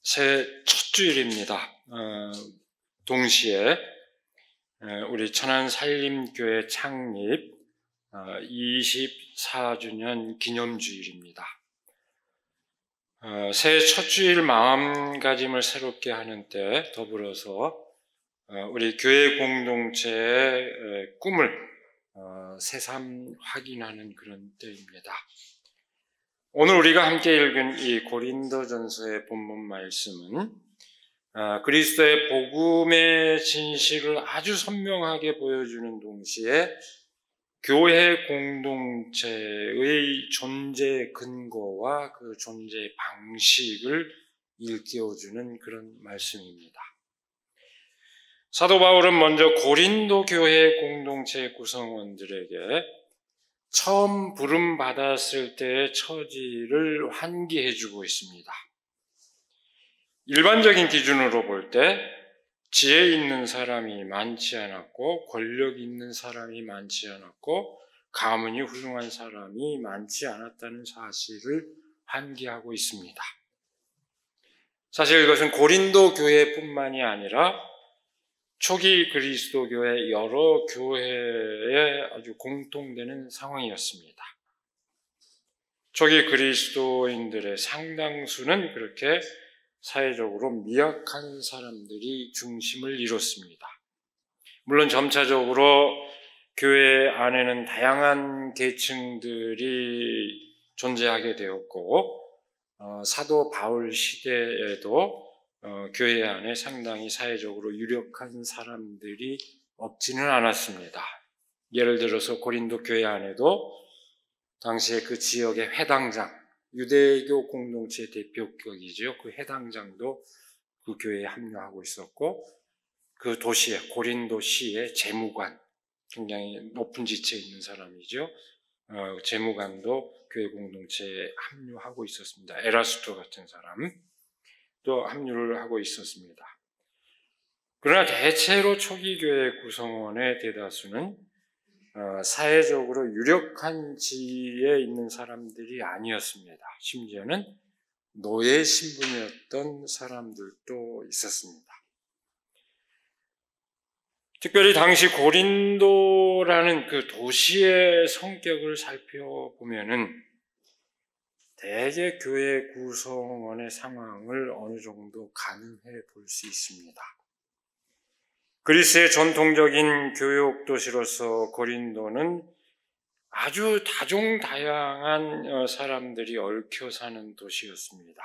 새해 첫 주일입니다. 동시에 우리 천안살림교회 창립 24주년 기념주일입니다. 새해 첫 주일 마음가짐을 새롭게 하는 때 더불어서 우리 교회 공동체의 꿈을 새삼 확인하는 그런 때입니다. 오늘 우리가 함께 읽은 이 고린도전서의 본문 말씀은 그리스도의 복음의 진실을 아주 선명하게 보여주는 동시에 교회 공동체의 존재 근거와 그 존재 방식을 일깨워주는 그런 말씀입니다. 사도 바울은 먼저 고린도 교회 공동체 구성원들에게 처음 부름받았을 때의 처지를 환기해주고 있습니다. 일반적인 기준으로 볼 때 지혜 있는 사람이 많지 않았고 권력 있는 사람이 많지 않았고 가문이 훌륭한 사람이 많지 않았다는 사실을 환기하고 있습니다. 사실 이것은 고린도 교회뿐만이 아니라 초기 그리스도 교회 여러 교회에 아주 공통되는 상황이었습니다. 초기 그리스도인들의 상당수는 그렇게 사회적으로 미약한 사람들이 중심을 이뤘습니다. 물론 점차적으로 교회 안에는 다양한 계층들이 존재하게 되었고 사도 바울 시대에도 교회 안에 상당히 사회적으로 유력한 사람들이 없지는 않았습니다. 예를 들어서 고린도 교회 안에도 당시에 그 지역의 회당장, 유대교 공동체 대표격이죠. 그 회당장도 그 교회에 합류하고 있었고 그 도시에 고린도시의 재무관, 굉장히 높은 지체에 있는 사람이죠. 재무관도 교회 공동체에 합류하고 있었습니다. 에라스토 같은 사람 또 합류를 하고 있었습니다. 그러나 대체로 초기 교회 구성원의 대다수는 사회적으로 유력한 지위에 있는 사람들이 아니었습니다. 심지어는 노예 신분이었던 사람들도 있었습니다. 특별히 당시 고린도라는 그 도시의 성격을 살펴보면은 대개 교회 구성원의 상황을 어느 정도 가늠해 볼 수 있습니다. 그리스의 전통적인 교육 도시로서 고린도는 아주 다종다양한 사람들이 얽혀 사는 도시였습니다.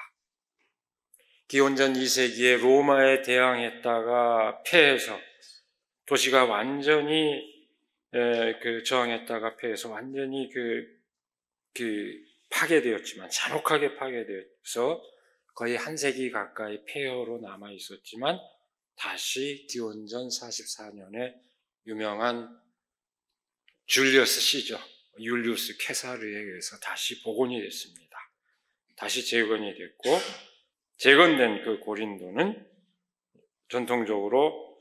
기원전 2세기에 로마에 대항했다가 패해서 도시가 완전히 저항했다가 패해서 완전히 파괴되었지만 잔혹하게 파괴되어서 거의 한 세기 가까이 폐허로 남아 있었지만 다시 기원전 44년에 유명한 줄리어스 시저, 율리우스 케사르에 의해서 다시 복원이 됐습니다. 다시 재건이 됐고 재건된 그 고린도는 전통적으로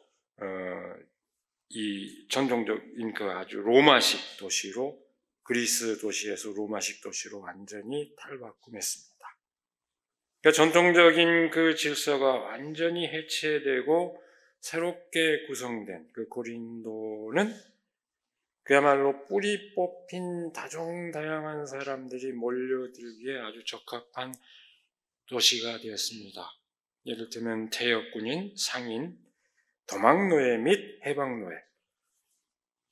이 전통적인 그 아주 로마식 도시로 그리스 도시에서 로마식 도시로 완전히 탈바꿈했습니다. 그러니까 전통적인 그 질서가 완전히 해체되고 새롭게 구성된 그 고린도는 그야말로 뿌리 뽑힌 다종다양한 사람들이 몰려들기에 아주 적합한 도시가 되었습니다. 예를 들면 퇴역군인, 상인, 도망노예 및 해방노예.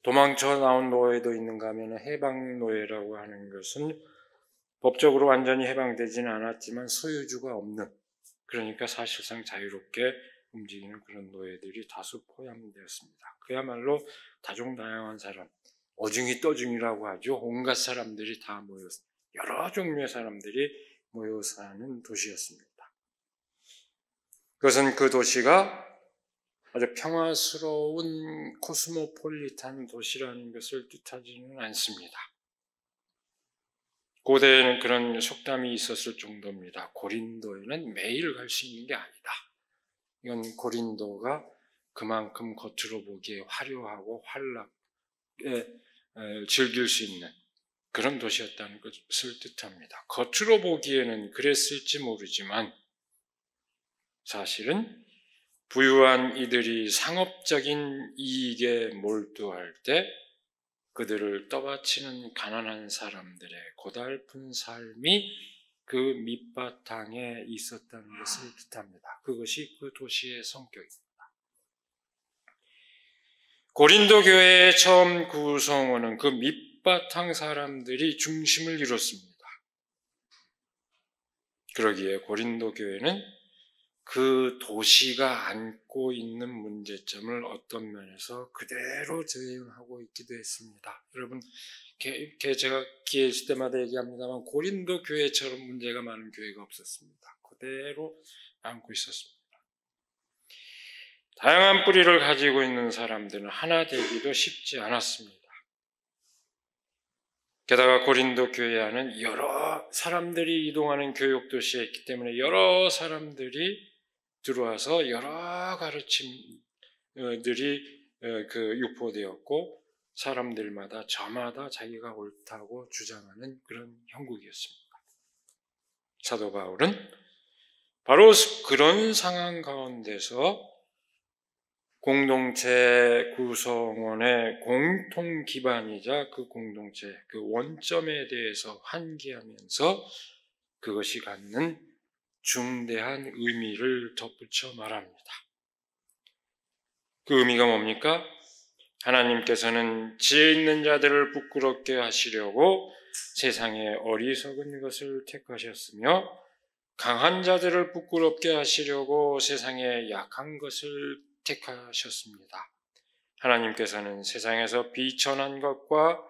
도망쳐 나온 노예도 있는가 하면 해방노예라고 하는 것은 법적으로 완전히 해방되지는 않았지만 소유주가 없는, 그러니까 사실상 자유롭게 움직이는 그런 노예들이 다수 포함되었습니다. 그야말로 다종다양한 사람, 어중이 떠중이라고 하죠. 온갖 사람들이 다 모여서 여러 종류의 사람들이 모여 사는 도시였습니다. 그것은 그 도시가 아주 평화스러운 코스모폴리탄 도시라는 것을 뜻하지는 않습니다. 고대에는 그런 속담이 있었을 정도입니다. 고린도에는 매일 갈 수 있는 게 아니다. 이건 고린도가 그만큼 겉으로 보기에 화려하고 환락에 즐길 수 있는 그런 도시였다는 것을 뜻합니다. 겉으로 보기에는 그랬을지 모르지만 사실은 부유한 이들이 상업적인 이익에 몰두할 때 그들을 떠받치는 가난한 사람들의 고달픈 삶이 그 밑바탕에 있었다는 것을 뜻합니다. 그것이 그 도시의 성격입니다. 고린도 교회의 처음 구성원은 그 밑바탕 사람들이 중심을 이뤘습니다. 그러기에 고린도 교회는 그 도시가 안고 있는 문제점을 어떤 면에서 그대로 대응하고 있기도 했습니다. 여러분, 제가 기회 있을 때마다 얘기합니다만 고린도 교회처럼 문제가 많은 교회가 없었습니다. 그대로 안고 있었습니다. 다양한 뿌리를 가지고 있는 사람들은 하나 되기도 쉽지 않았습니다. 게다가 고린도 교회 안은 여러 사람들이 이동하는 교육도시에 있기 때문에 여러 사람들이 들어와서 여러 가르침들이 유포되었고 사람들마다 저마다 자기가 옳다고 주장하는 그런 형국이었습니다. 사도 바울은 바로 그런 상황 가운데서 공동체 구성원의 공통 기반이자 그 공동체, 그 원점에 대해서 환기하면서 그것이 갖는 중대한 의미를 덧붙여 말합니다. 그 의미가 뭡니까? 하나님께서는 지혜 있는 자들을 부끄럽게 하시려고 세상에 어리석은 것을 택하셨으며 강한 자들을 부끄럽게 하시려고 세상에 약한 것을 택하셨습니다. 하나님께서는 세상에서 비천한 것과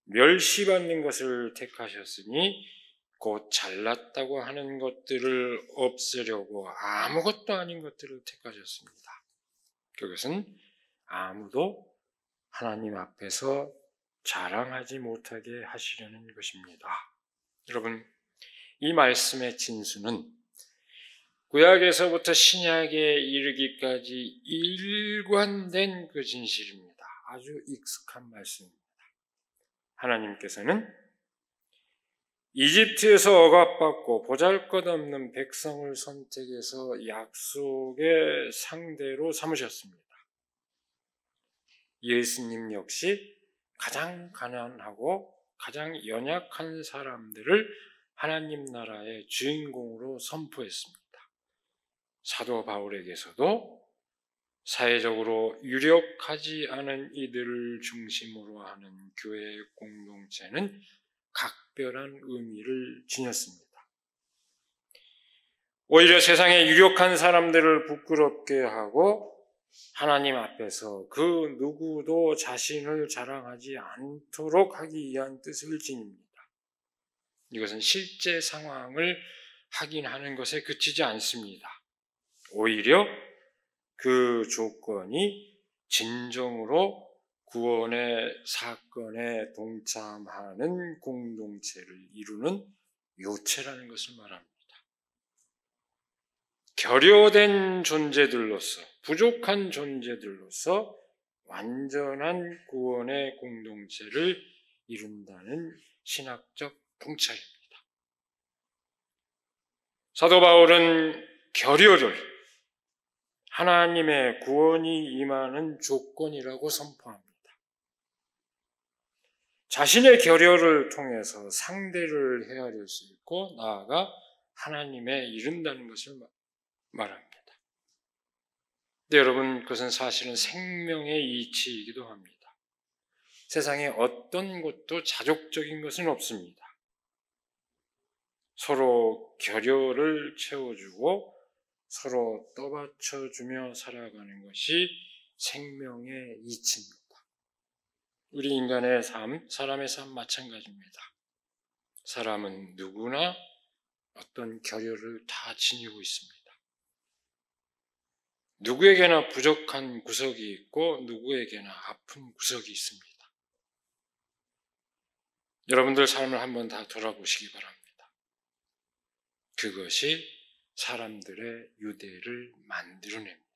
멸시받는 것을 택하셨으니 곧 잘났다고 하는 것들을 없애려고 아무것도 아닌 것들을 택하셨습니다. 그것은 아무도 하나님 앞에서 자랑하지 못하게 하시려는 것입니다. 여러분, 이 말씀의 진수는 구약에서부터 신약에 이르기까지 일관된 그 진실입니다. 아주 익숙한 말씀입니다. 하나님께서는 이집트에서 억압받고 보잘것없는 백성을 선택해서 약속의 상대로 삼으셨습니다. 예수님 역시 가장 가난하고 가장 연약한 사람들을 하나님 나라의 주인공으로 선포했습니다. 사도 바울에게서도 사회적으로 유력하지 않은 이들을 중심으로 하는 교회 공동체는 각별한 의미를 지녔습니다. 오히려 세상에 유력한 사람들을 부끄럽게 하고 하나님 앞에서 그 누구도 자신을 자랑하지 않도록 하기 위한 뜻을 지닙니다. 이것은 실제 상황을 확인하는 것에 그치지 않습니다. 오히려 그 조건이 진정으로 구원의 사건에 동참하는 공동체를 이루는 요체라는 것을 말합니다. 결여된 존재들로서, 부족한 존재들로서 완전한 구원의 공동체를 이룬다는 신학적 통찰입니다. 사도 바울은 결여를 하나님의 구원이 임하는 조건이라고 선포합니다. 자신의 결여를 통해서 상대를 헤아릴 수 있고 나아가 하나님에 이른다는 것을 말합니다. 근데 여러분, 그것은 사실은 생명의 이치이기도 합니다. 세상에 어떤 것도 자족적인 것은 없습니다. 서로 결여를 채워주고 서로 떠받쳐주며 살아가는 것이 생명의 이치입니다. 우리 인간의 삶, 사람의 삶 마찬가지입니다. 사람은 누구나 어떤 결여를 다 지니고 있습니다. 누구에게나 부족한 구석이 있고 누구에게나 아픈 구석이 있습니다. 여러분들 삶을 한번 다 돌아보시기 바랍니다. 그것이 사람들의 유대를 만들어냅니다.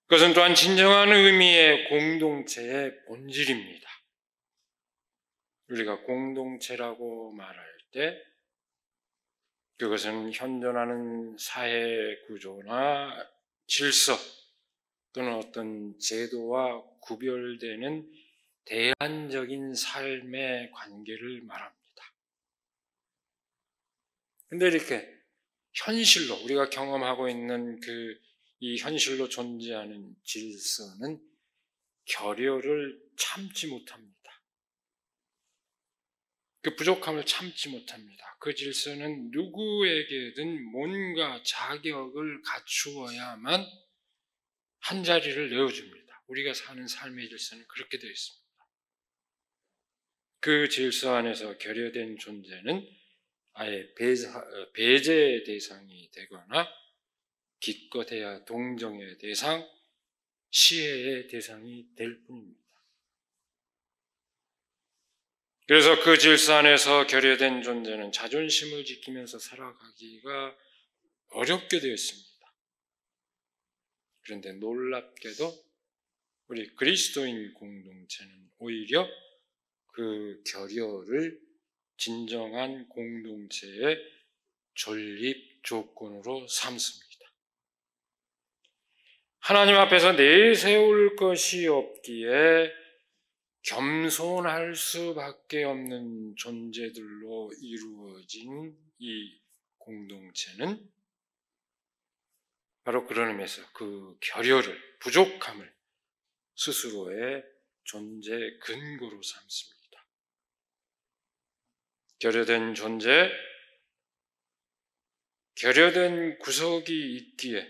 그것은 또한 진정한 의미의 공동체의 본질입니다. 우리가 공동체라고 말할 때 그것은 현존하는 사회 구조나 질서 또는 어떤 제도와 구별되는 대안적인 삶의 관계를 말합니다. 근데 이렇게 현실로 우리가 경험하고 있는 이 현실로 존재하는 질서는 결여를 참지 못합니다. 그 부족함을 참지 못합니다. 그 질서는 누구에게든 뭔가 자격을 갖추어야만 한 자리를 내어줍니다. 우리가 사는 삶의 질서는 그렇게 되어 있습니다. 그 질서 안에서 결여된 존재는 아예 배제의 대상이 되거나 기껏해야 동정의 대상, 시해의 대상이 될 뿐입니다. 그래서 그 질서 안에서 결여된 존재는 자존심을 지키면서 살아가기가 어렵게 되어 있습니다. 그런데 놀랍게도 우리 그리스도인 공동체는 오히려 그 결여를 진정한 공동체의 존립 조건으로 삼습니다. 하나님 앞에서 내세울 것이 없기에 겸손할 수밖에 없는 존재들로 이루어진 이 공동체는 바로 그런 의미에서 그 결여를, 부족함을 스스로의 존재 근거로 삼습니다. 결여된 존재, 결여된 구석이 있기에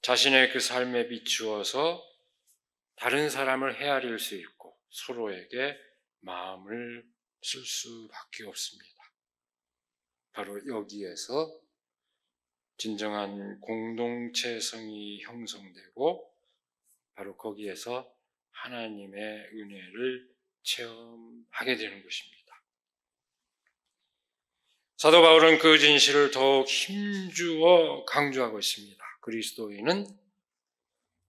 자신의 그 삶에 비추어서 다른 사람을 헤아릴 수 있고 서로에게 마음을 쓸 수밖에 없습니다. 바로 여기에서 진정한 공동체성이 형성되고 바로 거기에서 하나님의 은혜를 체험하게 되는 것입니다. 사도 바울은 그 진실을 더욱 힘주어 강조하고 있습니다. 그리스도인은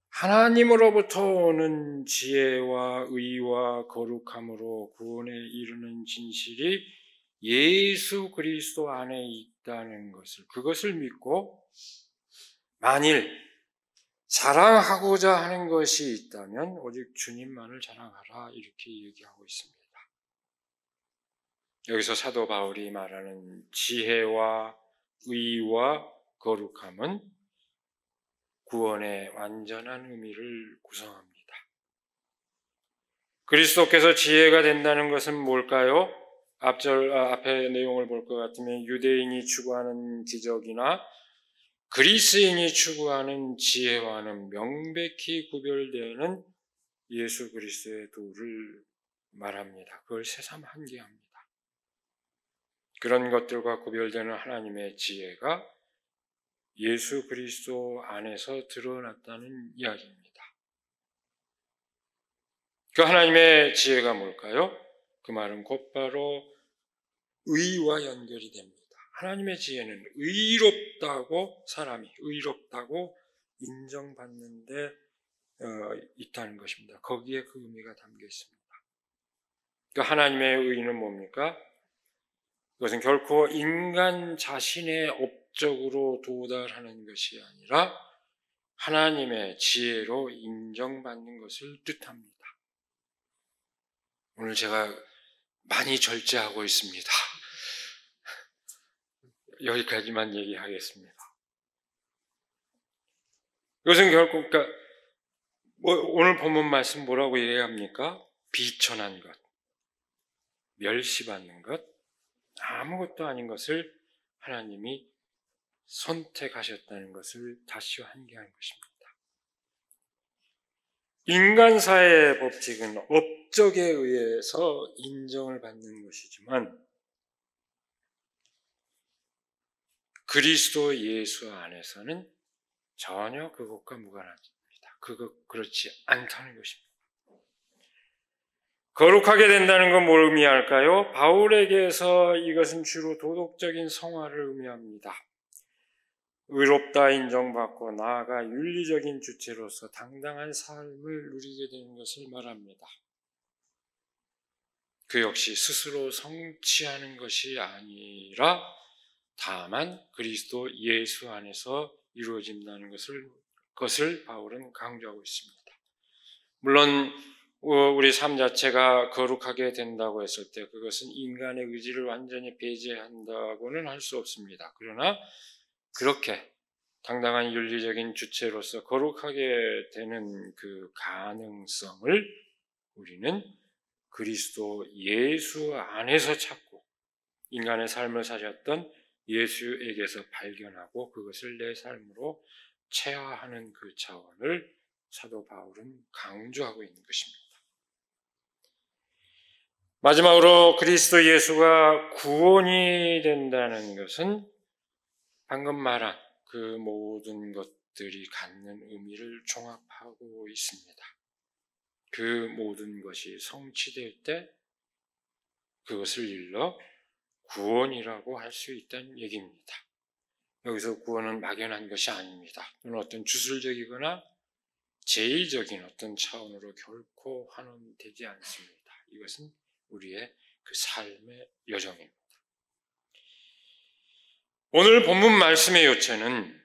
하나님으로부터 오는 지혜와 의와 거룩함으로 구원에 이르는 진실이 예수 그리스도 안에 있다는 것을, 그것을 믿고 만일 자랑하고자 하는 것이 있다면 오직 주님만을 자랑하라, 이렇게 얘기하고 있습니다. 여기서 사도 바울이 말하는 지혜와 의와 거룩함은 구원의 완전한 의미를 구성합니다. 그리스도께서 지혜가 된다는 것은 뭘까요? 앞에 내용을 볼 것 같으면 유대인이 추구하는 기적이나 그리스인이 추구하는 지혜와는 명백히 구별되는 예수 그리스도의 도를 말합니다. 그걸 새삼 한계합니다. 그런 것들과 구별되는 하나님의 지혜가 예수 그리스도 안에서 드러났다는 이야기입니다. 그 하나님의 지혜가 뭘까요? 그 말은 곧바로 의와 연결이 됩니다. 하나님의 지혜는 의롭다고, 사람이 의롭다고 인정받는 데 있다는 것입니다. 거기에 그 의미가 담겨 있습니다. 그 하나님의 의는 뭡니까? 그것은 결코 인간 자신의 업적으로 도달하는 것이 아니라 하나님의 지혜로 인정받는 것을 뜻합니다. 오늘 제가 많이 절제하고 있습니다. 여기까지만 얘기하겠습니다. 이것은 결국 오늘 본문 말씀 뭐라고 얘기합니까? 비천한 것, 멸시받는 것, 아무것도 아닌 것을 하나님이 선택하셨다는 것을 다시 한계한 것입니다. 인간 사회의 법칙은 업적에 의해서 인정을 받는 것이지만 그리스도 예수 안에서는 전혀 그것과 무관합니다. 그렇지 않다는 것입니다. 거룩하게 된다는 건 뭘 의미할까요? 바울에게서 이것은 주로 도덕적인 성화를 의미합니다. 의롭다 인정받고 나아가 윤리적인 주체로서 당당한 삶을 누리게 되는 것을 말합니다. 그 역시 스스로 성취하는 것이 아니라 다만 그리스도 예수 안에서 이루어진다는 것을 바울은 강조하고 있습니다. 물론 우리 삶 자체가 거룩하게 된다고 했을 때 그것은 인간의 의지를 완전히 배제한다고는 할 수 없습니다. 그러나 그렇게 당당한 윤리적인 주체로서 거룩하게 되는 그 가능성을 우리는 그리스도 예수 안에서 찾고 인간의 삶을 사셨던 예수에게서 발견하고 그것을 내 삶으로 체화하는 그 차원을 사도 바울은 강조하고 있는 것입니다. 마지막으로 그리스도 예수가 구원이 된다는 것은 방금 말한 그 모든 것들이 갖는 의미를 종합하고 있습니다. 그 모든 것이 성취될 때 그것을 일러 구원이라고 할 수 있다는 얘기입니다. 여기서 구원은 막연한 것이 아닙니다. 또는 어떤 주술적이거나 제의적인 어떤 차원으로 결코 환원되지 않습니다. 이것은 우리의 그 삶의 여정입니다. 오늘 본문 말씀의 요체는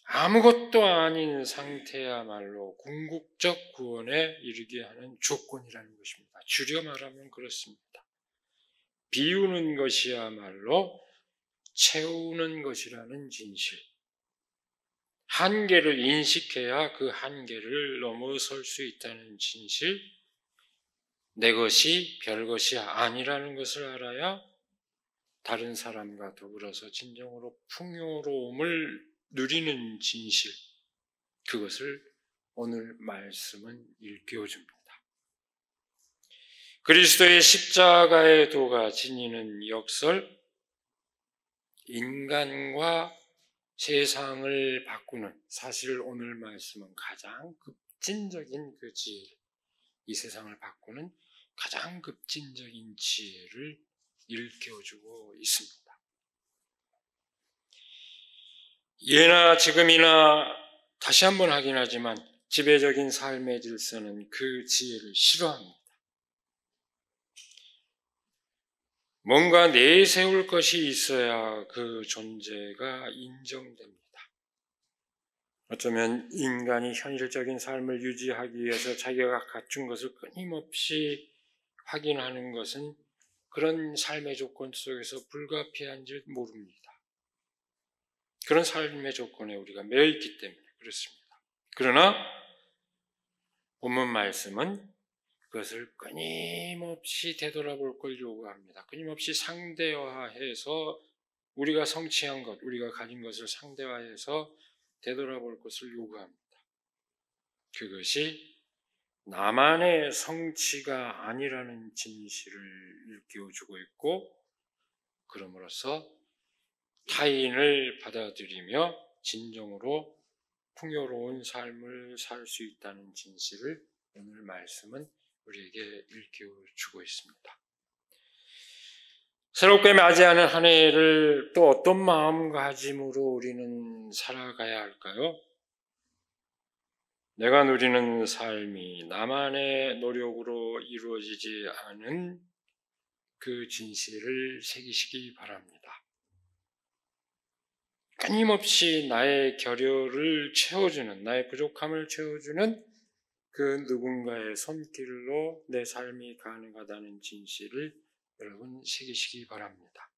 아무것도 아닌 상태야말로 궁극적 구원에 이르게 하는 조건이라는 것입니다. 줄여 말하면 그렇습니다. 비우는 것이야말로 채우는 것이라는 진실. 한계를 인식해야 그 한계를 넘어설 수 있다는 진실. 내 것이 별것이 아니라는 것을 알아야 다른 사람과 더불어서 진정으로 풍요로움을 누리는 진실. 그것을 오늘 말씀은 일깨워줍니다. 그리스도의 십자가의 도가 지니는 역설, 인간과 세상을 바꾸는, 사실 오늘 말씀은 가장 급진적인 그 지혜, 이 세상을 바꾸는 가장 급진적인 지혜를 일깨워주고 있습니다. 예나 지금이나 다시 한번 확인하지만 지배적인 삶의 질서는 그 지혜를 싫어합니다. 뭔가 내세울 것이 있어야 그 존재가 인정됩니다. 어쩌면 인간이 현실적인 삶을 유지하기 위해서 자기가 갖춘 것을 끊임없이 확인하는 것은 그런 삶의 조건 속에서 불가피한지 모릅니다. 그런 삶의 조건에 우리가 매여 있기 때문에 그렇습니다. 그러나 본문 말씀은 그것을 끊임없이 되돌아볼 걸 요구합니다. 끊임없이 상대화해서 우리가 성취한 것, 우리가 가진 것을 상대화해서 되돌아볼 것을 요구합니다. 그것이 나만의 성취가 아니라는 진실을 일깨워주고 있고 그럼으로써 타인을 받아들이며 진정으로 풍요로운 삶을 살 수 있다는 진실을 오늘 말씀은 우리에게 일깨워주고 있습니다. 새롭게 맞이하는 한 해를 또 어떤 마음가짐으로 우리는 살아가야 할까요? 내가 누리는 삶이 나만의 노력으로 이루어지지 않은 그 진실을 새기시기 바랍니다. 끊임없이 나의 결여를 채워주는, 나의 부족함을 채워주는 그 누군가의 손길로 내 삶이 가능하다는 진실을 여러분 새기시기 바랍니다.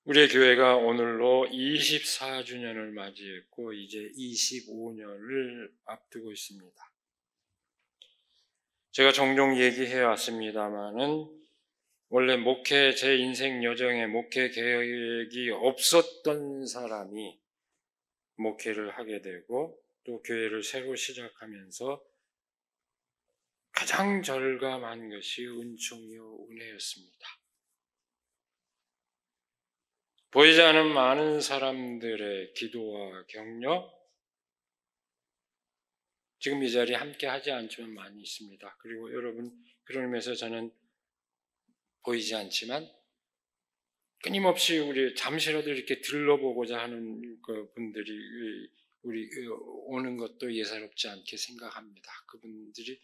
우리의 교회가 오늘로 24주년을 맞이했고 이제 25년을 앞두고 있습니다. 제가 종종 얘기해 왔습니다마는 원래 제 인생 여정에 목회 계획이 없었던 사람이 목회를 하게 되고 또 교회를 새로 시작하면서 가장 절감한 것이 은총이요 은혜였습니다. 보이지 않는 많은 사람들의 기도와 격려, 지금 이 자리에 함께 하지 않지만 많이 있습니다. 그리고 여러분, 그런 의미에서 저는 보이지 않지만 끊임없이 우리 잠시라도 이렇게 들러보고자 하는 분들이 우리 오는 것도 예사롭지 않게 생각합니다. 그분들이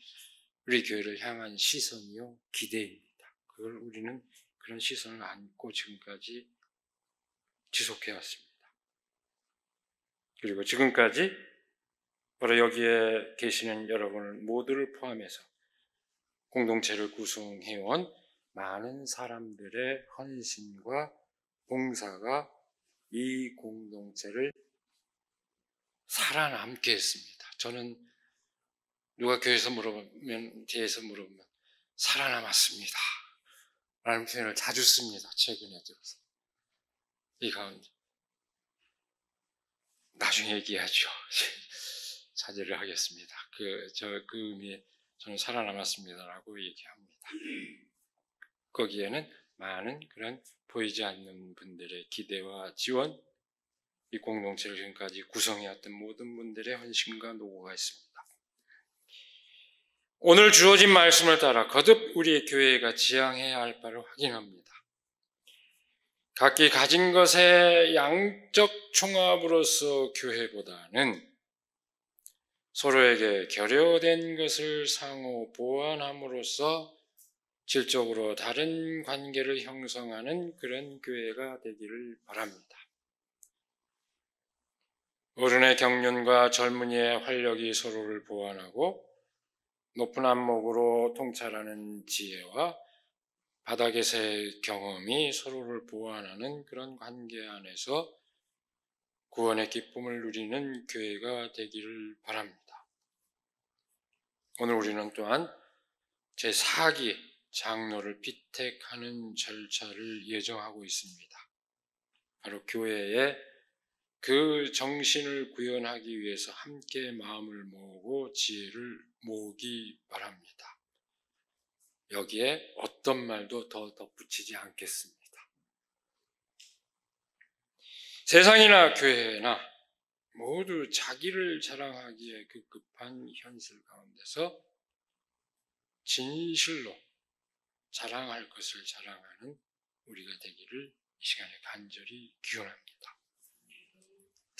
우리 교회를 향한 시선이요, 기대입니다. 그걸 우리는 그런 시선을 안고 지금까지 지속해왔습니다. 그리고 지금까지 바로 여기에 계시는 여러분을 모두를 포함해서 공동체를 구성해온 많은 사람들의 헌신과 봉사가 이 공동체를 살아남게 했습니다. 저는 누가 교회에서 뒤에서 물어보면 살아남았습니다 라는 표현을 자주 씁니다. 최근에 들어서. 이 가운데 나중에 얘기하죠. 자제를 하겠습니다. 그 의미에 저는 살아남았습니다라고 얘기합니다. 거기에는 많은 그런 보이지 않는 분들의 기대와 지원, 이 공동체를 지금까지 구성해왔던 모든 분들의 헌신과 노고가 있습니다. 오늘 주어진 말씀을 따라 거듭 우리의 교회가 지향해야 할 바를 확인합니다. 각기 가진 것의 양적 총합으로서 교회보다는 서로에게 결여된 것을 상호 보완함으로써 질적으로 다른 관계를 형성하는 그런 교회가 되기를 바랍니다. 어른의 경륜과 젊은이의 활력이 서로를 보완하고 높은 안목으로 통찰하는 지혜와 바닥에서의 경험이 서로를 보완하는 그런 관계 안에서 구원의 기쁨을 누리는 교회가 되기를 바랍니다. 오늘 우리는 또한 제4기 장로를 피택하는 절차를 예정하고 있습니다. 바로 교회에 그 정신을 구현하기 위해서 함께 마음을 모으고 지혜를 모으기 바랍니다. 여기에 어떤 말도 더 덧붙이지 않겠습니다. 세상이나 교회나 모두 자기를 자랑하기에 급급한 현실 가운데서 진실로 자랑할 것을 자랑하는 우리가 되기를 이 시간에 간절히 기원합니다.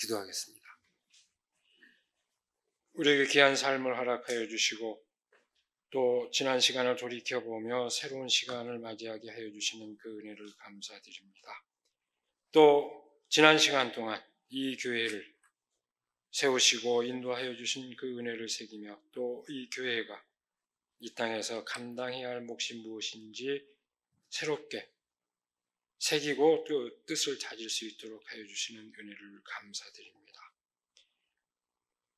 기도하겠습니다. 우리에게 귀한 삶을 허락하여 주시고 또 지난 시간을 돌이켜보며 새로운 시간을 맞이하게 하여 주시는 그 은혜를 감사드립니다. 또 지난 시간 동안 이 교회를 세우시고 인도하여 주신 그 은혜를 새기며 또 이 교회가 이 땅에서 감당해야 할 몫이 무엇인지 새롭게 새기고 또 뜻을 찾을 수 있도록 하여 주시는 은혜를 감사드립니다.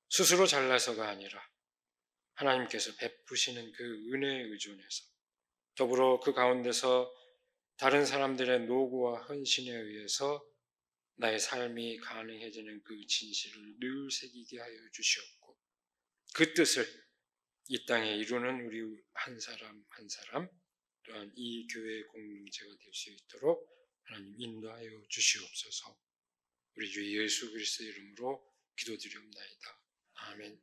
스스로 잘나서가 아니라 하나님께서 베푸시는 그 은혜에 의존해서 더불어 그 가운데서 다른 사람들의 노고와 헌신에 의해서 나의 삶이 가능해지는 그 진실을 늘 새기게 하여 주시옵고 그 뜻을 이 땅에 이루는 우리 한 사람 한 사람 또한 이 교회의 공동체가 될 수 있도록 하나님 인도하여 주시옵소서. 우리 주 예수 그리스도의 이름으로 기도드리옵나이다. 아멘.